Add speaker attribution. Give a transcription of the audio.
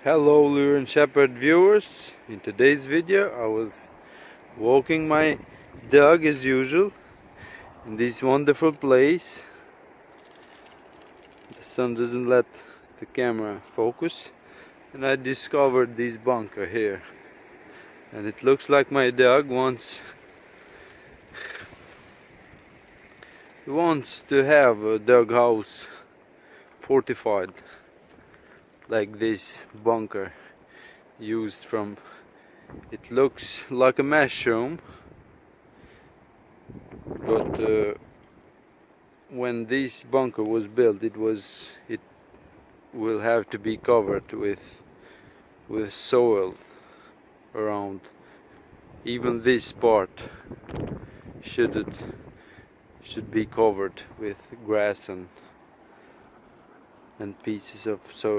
Speaker 1: Hello Lure and Shepherd viewers. In today's video I was walking my dog as usual in this wonderful place. The sun doesn't let the camera focus, and I discovered this bunker here, and it looks like my dog wants to have a dog house fortified like this bunker used from. It looks like a mushroom, but when this bunker was built, it will have to be covered with soil around. Even this part should be covered with grass and pieces of soil.